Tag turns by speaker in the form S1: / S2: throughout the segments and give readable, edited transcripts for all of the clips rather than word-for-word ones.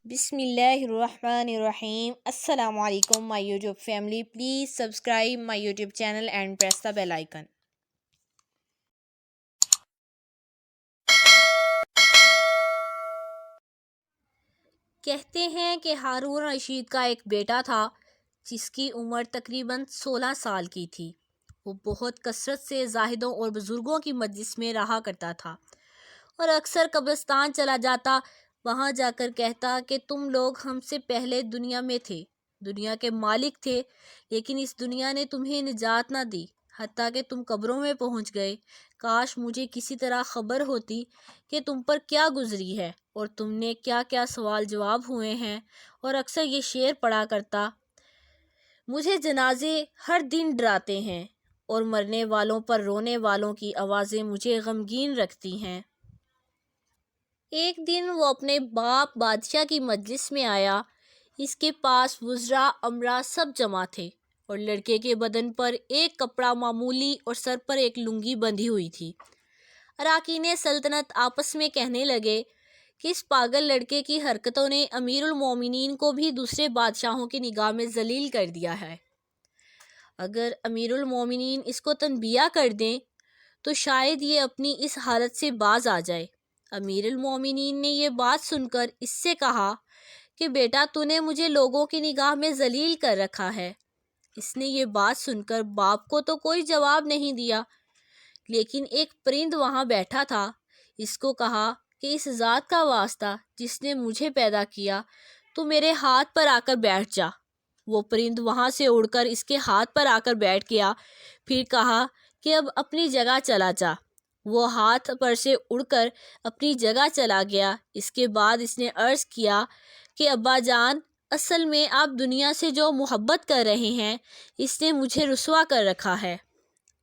S1: بسم اللہ الرحمن الرحیم۔ السلام علیکم my YouTube family, please subscribe my YouTube channel and press the bell icon. کہتے ہیں کہ ہارون رشید کا ایک بیٹا تھا جس کی عمر تقریباً 16 سال کی تھی۔ وہ بہت کثرت سے زاہدوں اور بزرگوں کی مجلس میں رہا کرتا تھا اور اکثر قبرستان چلا جاتا، وہاں جا کر کہتا کہ تم لوگ ہم سے پہلے دنیا میں تھے، دنیا کے مالک تھے، لیکن اس دنیا نے تمہیں نجات نہ دی، حتیٰ کہ تم قبروں میں پہنچ گئے۔ کاش مجھے کسی طرح خبر ہوتی کہ تم پر کیا گزری ہے اور تم نے کیا کیا سوال جواب ہوئے ہیں۔ اور اکثر یہ شعر پڑھا کرتا، مجھے جنازے ہر دن ڈراتے ہیں اور مرنے والوں پر رونے والوں کی آوازیں مجھے غمگین رکھتی ہیں۔ ایک دن وہ اپنے باپ بادشاہ کی مجلس میں آیا۔ اس کے پاس وزراء امراء سب جمع تھے اور لڑکے کے بدن پر ایک کپڑا معمولی اور سر پر ایک لنگی بندھی ہوئی تھی۔ اراکین سلطنت آپس میں کہنے لگے کہ اس پاگل لڑکے کی حرکتوں نے امیر المومنین کو بھی دوسرے بادشاہوں کی نگاہ میں ذلیل کر دیا ہے۔ اگر امیر المومنین اس کو تنبیہ کر دیں تو شاید یہ اپنی اس حالت سے باز آ جائے۔ امیر المومنین نے یہ بات سن کر اس سے کہا کہ بیٹا تو نے مجھے لوگوں کی نگاہ میں ذلیل کر رکھا ہے۔ اس نے یہ بات سن کر باپ کو تو کوئی جواب نہیں دیا، لیکن ایک پرند وہاں بیٹھا تھا۔ اس کو کہا کہ اس ذات کا واسطہ جس نے مجھے پیدا کیا، تو میرے ہاتھ پر آ کر بیٹھ جا۔ وہ پرند وہاں سے اڑ کر اس کے ہاتھ پر آ کر بیٹھ گیا، پھر کہا کہ اب اپنی جگہ چلا جا۔ وہ ہاتھ پر سے اڑ کر اپنی جگہ چلا گیا۔ اس کے بعد اس نے عرض کیا کہ ابا جان، اصل میں آپ دنیا سے جو محبت کر رہے ہیں اس نے مجھے رسوا کر رکھا ہے،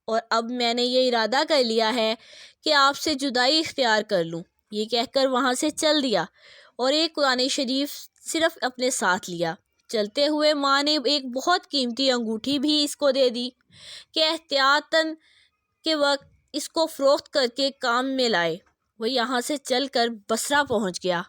S1: اور اب میں نے یہ ارادہ کر لیا ہے کہ آپ سے جدائی اختیار کر لوں۔ یہ کہہ کر وہاں سے چل دیا اور ایک قرآن شریف صرف اپنے ساتھ لیا۔ چلتے ہوئے ماں نے ایک بہت قیمتی انگوٹھی بھی اس کو دے دی کہ احتیاطاً کے وقت اس کو فروخت کر کے کام میں لائے۔ وہ یہاں سے چل کر بصرہ پہنچ گیا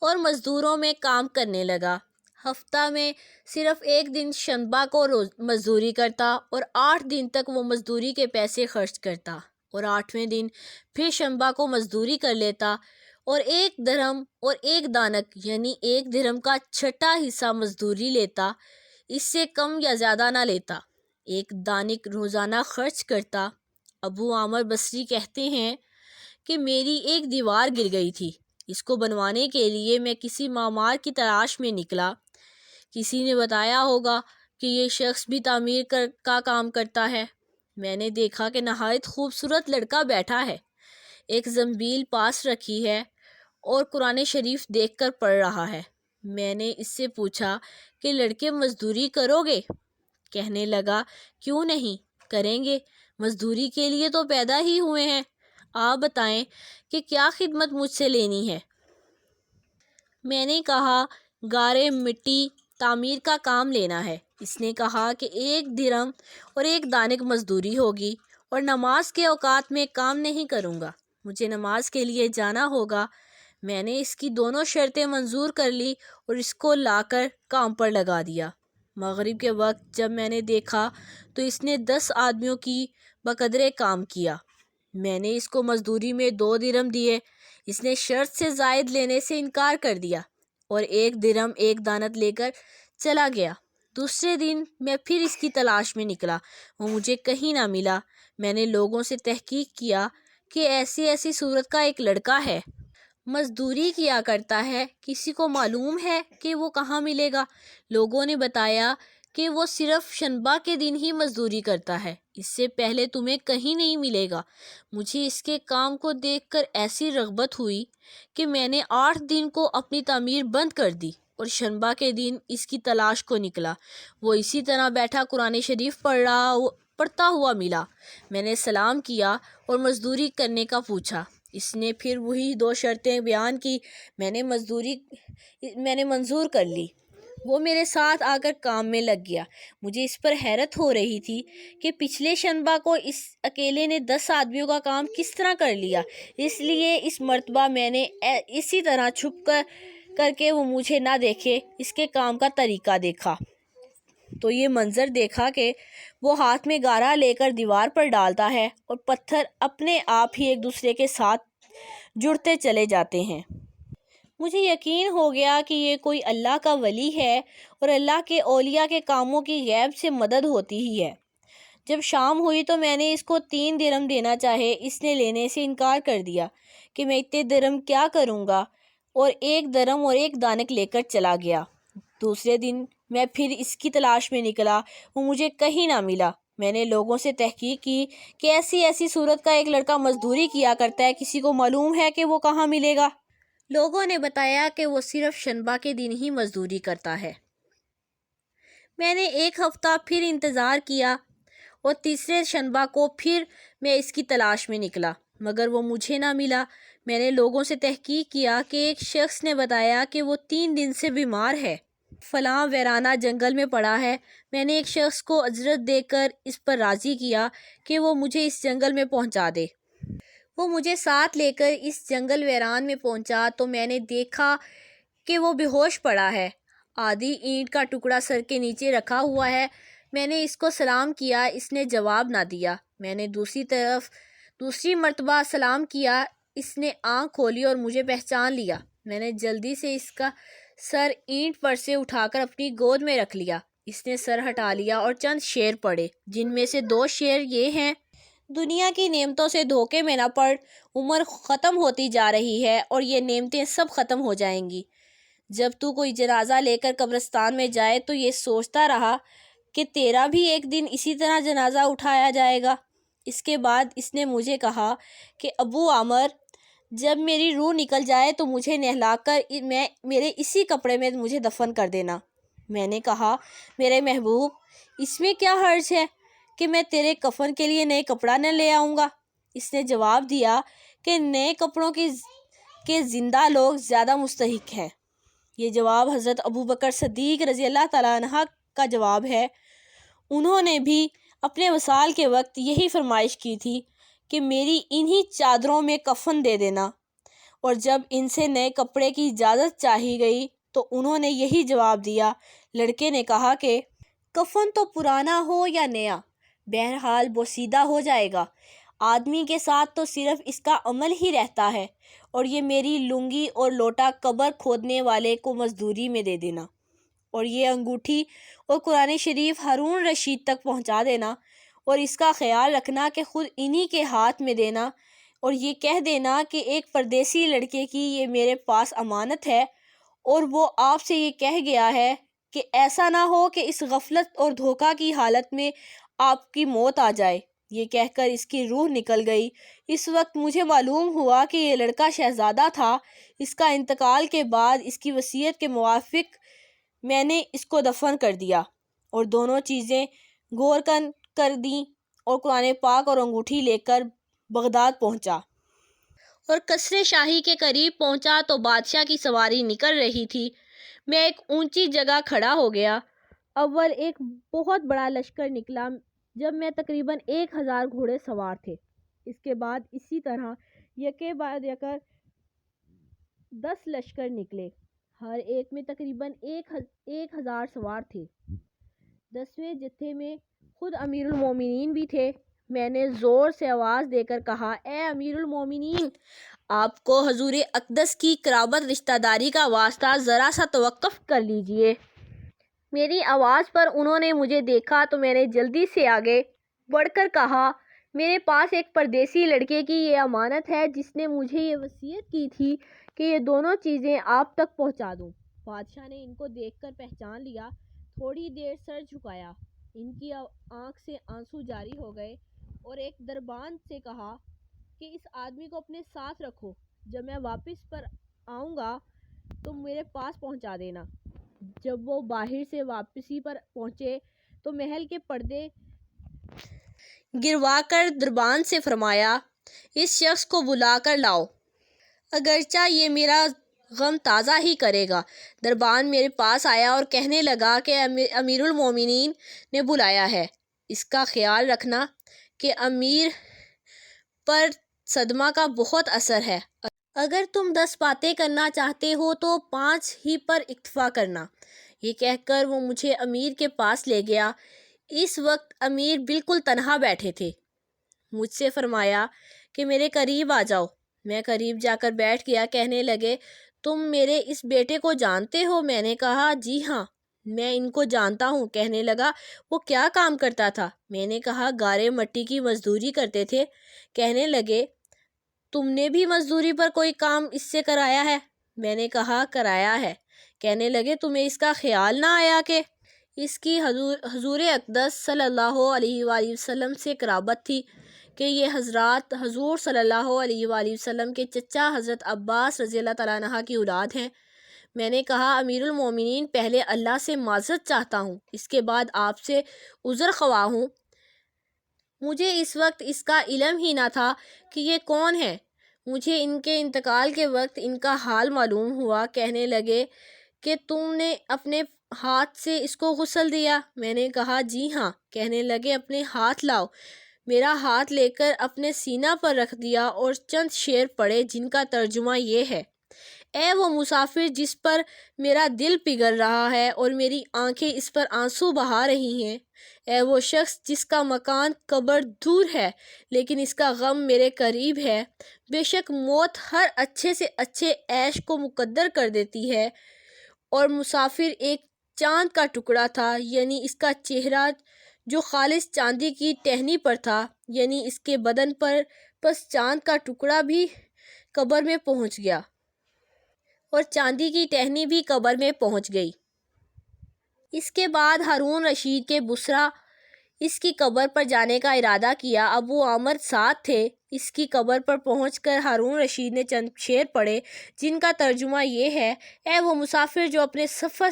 S1: اور مزدوروں میں کام کرنے لگا۔ ہفتہ میں صرف ایک دن شنبہ کو مزدوری کرتا اور 8 دن تک وہ مزدوری کے پیسے خرچ کرتا، اور 8ویں دن پھر شنبہ کو مزدوری کر لیتا اور 1 درہم اور 1 دانک یعنی 1 درہم کا چھٹا حصہ مزدوری لیتا، اس سے کم یا زیادہ نہ لیتا۔ 1 دانک روزانہ خرچ کرتا۔ ابو عامر بصری کہتے ہیں کہ میری ایک دیوار گر گئی تھی، اس کو بنوانے کے لیے میں کسی معمار کی تلاش میں نکلا۔ کسی نے بتایا ہوگا کہ یہ شخص بھی تعمیر کا کام کرتا ہے۔ میں نے دیکھا کہ نہایت خوبصورت لڑکا بیٹھا ہے، ایک زنبیل پاس رکھی ہے اور قرآن شریف دیکھ کر پڑھ رہا ہے۔ میں نے اس سے پوچھا کہ لڑکے مزدوری کرو گے؟ کہنے لگا کیوں نہیں، کریں گے، مزدوری کے لیے تو پیدا ہی ہوئے ہیں۔ آپ بتائیں کہ کیا خدمت مجھ سے لینی ہے؟ میں نے کہا گارے مٹی تعمیر کا کام لینا ہے۔ اس نے کہا کہ 1 درہم اور 1 دانک مزدوری ہوگی، اور نماز کے اوقات میں کام نہیں کروں گا، مجھے نماز کے لیے جانا ہوگا۔ میں نے اس کی دونوں شرطیں منظور کر لی اور اس کو لا کر کام پر لگا دیا۔ مغرب کے وقت جب میں نے دیکھا تو اس نے 10 آدمیوں کی بقدرے کام کیا۔ میں نے اس کو مزدوری میں 2 درہم دیے۔ اس نے شرط سے زائد لینے سے انکار کر دیا اور 1 درہم 1 دانت لے کر چلا گیا۔ دوسرے دن میں پھر اس کی تلاش میں نکلا، وہ مجھے کہیں نہ ملا۔ میں نے لوگوں سے تحقیق کیا کہ ایسی صورت کا ایک لڑکا ہے، مزدوری کیا کرتا ہے، کسی کو معلوم ہے کہ وہ کہاں ملے گا؟ لوگوں نے بتایا کہ وہ صرف شنبہ کے دن ہی مزدوری کرتا ہے، اس سے پہلے تمہیں کہیں نہیں ملے گا۔ مجھے اس کے کام کو دیکھ کر ایسی رغبت ہوئی کہ میں نے 8 دن کو اپنی تعمیر بند کر دی اور شنبہ کے دن اس کی تلاش کو نکلا۔ وہ اسی طرح بیٹھا قرآن شریف پڑھتا ہوا ملا۔ میں نے سلام کیا اور مزدوری کرنے کا پوچھا۔ اس نے پھر وہی 2 شرطیں بیان کی۔ میں نے منظور کر لی۔ وہ میرے ساتھ آ کر کام میں لگ گیا۔ مجھے اس پر حیرت ہو رہی تھی کہ پچھلے شنبہ کو اس اکیلے نے 10 آدمیوں کا کام کس طرح کر لیا، اس لیے اس مرتبہ میں نے اسی طرح چھپ کر کر کے وہ مجھے نہ دیکھے، اس کے کام کا طریقہ دیکھا تو یہ منظر دیکھا کہ وہ ہاتھ میں گارا لے کر دیوار پر ڈالتا ہے اور پتھر اپنے آپ ہی ایک دوسرے کے ساتھ جڑتے چلے جاتے ہیں۔ مجھے یقین ہو گیا کہ یہ کوئی اللہ کا ولی ہے اور اللہ کے اولیاء کے کاموں کی غیب سے مدد ہوتی ہی ہے۔ جب شام ہوئی تو میں نے اس کو 3 درہم دینا چاہے، اس نے لینے سے انکار کر دیا کہ میں اتنے درہم کیا کروں گا، اور 1 درہم اور 1 دانک لے کر چلا گیا۔ دوسرے دن میں پھر اس کی تلاش میں نکلا، وہ مجھے کہیں نہ ملا۔ میں نے لوگوں سے تحقیق کی کہ ایسی صورت کا ایک لڑکا مزدوری کیا کرتا ہے، کسی کو معلوم ہے کہ وہ کہاں ملے گا؟ لوگوں نے بتایا کہ وہ صرف شنبہ کے دن ہی مزدوری کرتا ہے۔ میں نے 1 ہفتہ پھر انتظار کیا اور تیسرے شنبہ کو پھر میں اس کی تلاش میں نکلا، مگر وہ مجھے نہ ملا۔ میں نے لوگوں سے تحقیق کیا کہ ایک شخص نے بتایا کہ وہ 3 دن سے بیمار ہے، فلاں ویرانہ جنگل میں پڑا ہے۔ میں نے ایک شخص کو اجرت دے کر اس پر راضی کیا کہ وہ مجھے اس جنگل میں پہنچا دے۔ وہ مجھے ساتھ لے کر اس جنگل ویران میں پہنچا تو میں نے دیکھا کہ وہ بے ہوش پڑا ہے، آدھی اینٹ کا ٹکڑا سر کے نیچے رکھا ہوا ہے۔ میں نے اس کو سلام کیا، اس نے جواب نہ دیا۔ میں نے دوسری مرتبہ سلام کیا، اس نے آنکھ کھولی اور مجھے پہچان لیا۔ میں نے جلدی سے اس کا سر اینٹ پر سے اٹھا کر اپنی گود میں رکھ لیا۔ اس نے سر ہٹا لیا اور چند شعر پڑھے، جن میں سے 2 شعر یہ ہیں: دنیا کی نعمتوں سے دھوکے میں نہ پڑ، عمر ختم ہوتی جا رہی ہے اور یہ نعمتیں سب ختم ہو جائیں گی۔ جب تو کوئی جنازہ لے کر قبرستان میں جائے تو یہ سوچتا رہا کہ تیرا بھی ایک دن اسی طرح جنازہ اٹھایا جائے گا۔ اس کے بعد اس نے مجھے کہا کہ ابو عامر، جب میری روح نکل جائے تو مجھے نہلا کر میرے اسی کپڑے میں مجھے دفن کر دینا۔ میں نے کہا، میرے محبوب، اس میں کیا حرج ہے کہ میں تیرے کفن کے لیے نئے کپڑا نہ لے آؤں گا؟ اس نے جواب دیا کہ نئے کپڑوں کے زندہ لوگ زیادہ مستحق ہیں۔ یہ جواب حضرت ابوبکر صدیق رضی اللہ تعالیٰ عنہ کا جواب ہے۔ انہوں نے بھی اپنے وصال کے وقت یہی فرمائش کی تھی کہ میری انہی چادروں میں کفن دے دینا، اور جب ان سے نئے کپڑے کی اجازت چاہی گئی تو انہوں نے یہی جواب دیا۔ لڑکے نے کہا کہ کفن تو پرانا ہو یا نیا، بہرحال بوسیدہ ہو جائے گا۔ آدمی کے ساتھ تو صرف اس کا عمل ہی رہتا ہے، اور یہ میری لنگی اور لوٹا قبر کھودنے والے کو مزدوری میں دے دینا، اور یہ انگوٹھی اور قرآن شریف ہارون رشید تک پہنچا دینا، اور اس کا خیال رکھنا کہ خود انہی کے ہاتھ میں دینا، اور یہ کہہ دینا کہ ایک پردیسی لڑکے کی یہ میرے پاس امانت ہے، اور وہ آپ سے یہ کہہ گیا ہے کہ ایسا نہ ہو کہ اس غفلت اور دھوکہ کی حالت میں آپ کی موت آ جائے۔ یہ کہہ کر اس کی روح نکل گئی۔ اس وقت مجھے معلوم ہوا کہ یہ لڑکا شہزادہ تھا۔ اس کا انتقال کے بعد اس کی وصیت کے موافق میں نے اس کو دفن کر دیا اور دونوں چیزیں گور کر دیں، اور قرآن پاک اور انگوٹھی لے کر بغداد پہنچا۔ اور قصر شاہی کے قریب پہنچا تو بادشاہ کی سواری نکل رہی تھی۔ میں ایک اونچی جگہ کھڑا ہو گیا۔ اول ایک بہت بڑا لشکر نکلا، جب میں تقریباً 1000 گھوڑے سوار تھے۔ اس کے بعد اسی طرح یکے بعد یکر 10 لشکر نکلے، ہر ایک میں تقریباً 1000 سوار تھے۔ 10ویں جتھے میں خود امیر المومنین بھی تھے۔ میں نے زور سے آواز دے کر کہا، اے امیر المومنین، آپ کو حضور اقدس کی قرابت رشتہ داری کا واسطہ، ذرا سا توقف کر لیجئے۔ میری آواز پر انہوں نے مجھے دیکھا تو میں نے جلدی سے آگے بڑھ کر کہا، میرے پاس ایک پردیسی لڑکے کی یہ امانت ہے جس نے مجھے یہ وصیت کی تھی کہ یہ دونوں چیزیں آپ تک پہنچا دوں۔ بادشاہ نے ان کو دیکھ کر پہچان لیا، تھوڑی دیر سر جھکایا، ان کی آنکھ سے آنسو جاری ہو گئے، اور ایک دربان سے کہا کہ اس آدمی کو اپنے ساتھ رکھو، جب میں واپس پر آؤں گا تو میرے پاس پہنچا دینا۔ جب وہ باہر سے واپسی پر پہنچے تو محل کے پردے گروا کر دربان سے فرمایا، اس شخص کو بلا کر لاؤ، اگرچہ یہ میرا غم تازہ ہی کرے گا۔ دربان میرے پاس آیا اور کہنے لگا کہ امیر المومنین نے بلایا ہے، اس کا خیال رکھنا کہ امیر پر صدمہ کا بہت اثر ہے۔ اگر تم 10 باتیں کرنا چاہتے ہو تو 5 ہی پر اکتفا کرنا۔ یہ کہہ کر وہ مجھے امیر کے پاس لے گیا۔ اس وقت امیر بالکل تنہا بیٹھے تھے۔ مجھ سے فرمایا کہ میرے قریب آ جاؤ۔ میں قریب جا کر بیٹھ گیا۔ کہنے لگے تم میرے اس بیٹے کو جانتے ہو؟ میں نے کہا جی ہاں، میں ان کو جانتا ہوں۔ کہنے لگا وہ کیا کام کرتا تھا؟ میں نے کہا گارے مٹی کی مزدوری کرتے تھے۔ کہنے لگے تم نے بھی مزدوری پر کوئی کام اس سے کرایا ہے؟ میں نے کہا کرایا ہے۔ کہنے لگے تمہیں اس کا خیال نہ آیا کہ اس کی حضور اقدس صلی اللہ علیہ وآلہ وسلم سے قرابت تھی کہ یہ حضرات حضور صلی اللہ علیہ وآلہ وسلم کے چچا حضرت عباس رضی اللہ تعالیٰ عنہ کی اولاد ہیں؟ میں نے کہا امیر المومنین، پہلے اللہ سے معذرت چاہتا ہوں، اس کے بعد آپ سے عذر خواہ ہوں۔ مجھے اس وقت اس کا علم ہی نہ تھا کہ یہ کون ہے۔ مجھے ان کے انتقال کے وقت ان کا حال معلوم ہوا۔ کہنے لگے کہ تم نے اپنے ہاتھ سے اس کو غسل دیا؟ میں نے کہا جی ہاں۔ کہنے لگے اپنے ہاتھ لاؤ۔ میرا ہاتھ لے کر اپنے سینہ پر رکھ دیا اور چند شعر پڑھے جن کا ترجمہ یہ ہے: اے وہ مسافر جس پر میرا دل پگھل رہا ہے اور میری آنکھیں اس پر آنسو بہا رہی ہیں، اے وہ شخص جس کا مکان قبر دور ہے لیکن اس کا غم میرے قریب ہے، بے شک موت ہر اچھے سے اچھے عیش کو مقدر کر دیتی ہے، اور مسافر ایک چاند کا ٹکڑا تھا، یعنی اس کا چہرہ جو خالص چاندی کی ٹہنی پر تھا، یعنی اس کے بدن پر، پس چاند کا ٹکڑا بھی قبر میں پہنچ گیا اور چاندی کی ٹہنی بھی قبر میں پہنچ گئی۔ اس کے بعد ہارون رشید کے بصرہ اس کی قبر پر جانے کا ارادہ کیا۔ ابو عامر ساتھ تھے۔ اس کی قبر پر پہنچ کر ہارون رشید نے چند شعر پڑھے جن کا ترجمہ یہ ہے: اے وہ مسافر جو اپنے سفر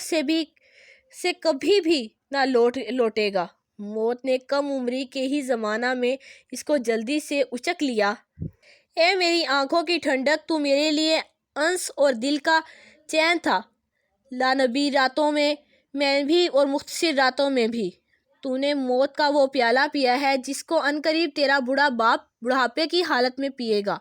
S1: سے کبھی بھی نہ لوٹے گا، موت نے کم عمری کے ہی زمانہ میں اس کو جلدی سے اچک لیا۔ اے میری آنکھوں کی ٹھنڈک، تو میرے لیے انس اور دل کا چین تھا، لانبی راتوں میں بھی اور مختصر راتوں میں بھی۔ تو نے موت کا وہ پیالہ پیا ہے جس کو عنقریب تیرا بوڑھا باپ بڑھاپے کی حالت میں پیے گا،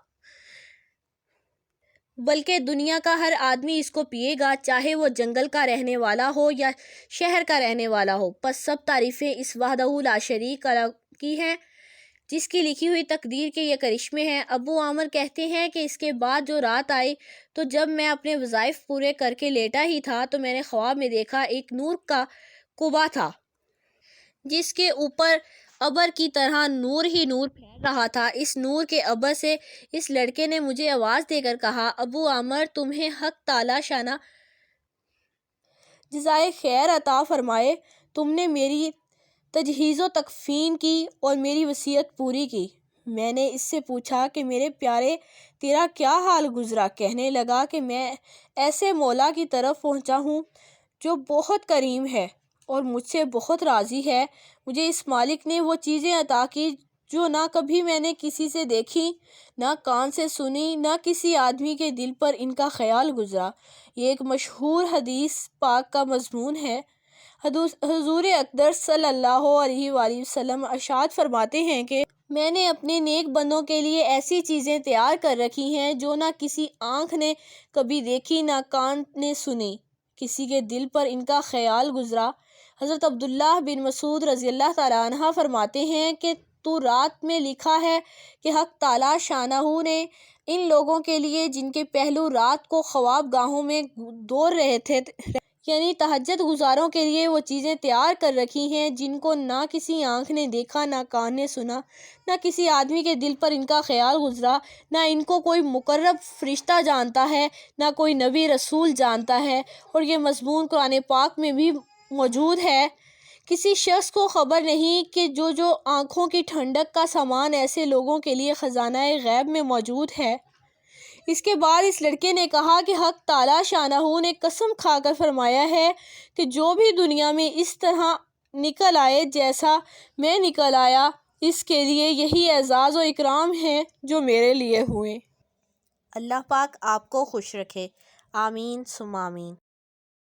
S1: بلکہ دنیا کا ہر آدمی اس کو پیے گا، چاہے وہ جنگل کا رہنے والا ہو یا شہر کا رہنے والا ہو۔ پس سب تعریفیں اس وحدہ لا شریک کی ہیں جس کی لکھی ہوئی تقدیر کے یہ کرشمے ہیں۔ ابو عامر کہتے ہیں کہ اس کے بعد جو رات آئی تو جب میں اپنے وظائف پورے کر کے لیٹا ہی تھا تو میں نے خواب میں دیکھا ایک نور کا قبہ تھا جس کے اوپر ابر کی طرح نور ہی نور پھیل رہا تھا۔ اس نور کے ابر سے اس لڑکے نے مجھے آواز دے کر کہا: ابو عامر، تمہیں حق تعالی شانہ جزائے خیر عطا فرمائے، تم نے میری تجہیز و تکفین کی اور میری وصیت پوری کی۔ میں نے اس سے پوچھا کہ میرے پیارے تیرا کیا حال گزرا؟ کہنے لگا کہ میں ایسے مولا کی طرف پہنچا ہوں جو بہت کریم ہے اور مجھ سے بہت راضی ہے۔ مجھے اس مالک نے وہ چیزیں عطا کی جو نہ کبھی میں نے کسی سے دیکھی، نہ کان سے سنی، نہ کسی آدمی کے دل پر ان کا خیال گزرا۔ یہ ایک مشہور حدیث پاک کا مضمون ہے۔ حضور اقدس صلی اللہ علیہ وآلہ وسلم ارشاد فرماتے ہیں کہ میں نے اپنے نیک بندوں کے لیے ایسی چیزیں تیار کر رکھی ہیں جو نہ کسی آنکھ نے کبھی دیکھی، نہ کان نے سنی، کسی کے دل پر ان کا خیال گزرا۔ حضرت عبداللہ بن مسعود رضی اللہ تعالیٰ عنہ فرماتے ہیں کہ تو رات میں لکھا ہے کہ حق تعالی شانہ نے ان لوگوں کے لیے جن کے پہلو رات کو خواب گاہوں میں دور رہے تھے، یعنی تہجد گزاروں کے لیے وہ چیزیں تیار کر رکھی ہیں جن کو نہ کسی آنکھ نے دیکھا، نہ کان نے سنا، نہ کسی آدمی کے دل پر ان کا خیال گزرا، نہ ان کو کوئی مقرب فرشتہ جانتا ہے، نہ کوئی نبی رسول جانتا ہے، اور یہ مضمون قرآن پاک میں بھی موجود ہے۔ کسی شخص کو خبر نہیں کہ جو آنکھوں کی ٹھنڈک کا سامان ایسے لوگوں کے لیے خزانہ غیب میں موجود ہے۔ اس کے بعد اس لڑکے نے کہا کہ حق تعالی شانہ نے قسم کھا کر فرمایا ہے کہ جو بھی دنیا میں اس طرح نکل آئے جیسا میں نکل آیا، اس کے لیے یہی اعزاز و اکرام ہیں جو میرے لیے ہوئے۔ اللہ پاک آپ کو خوش رکھے، آمین ثم آمین۔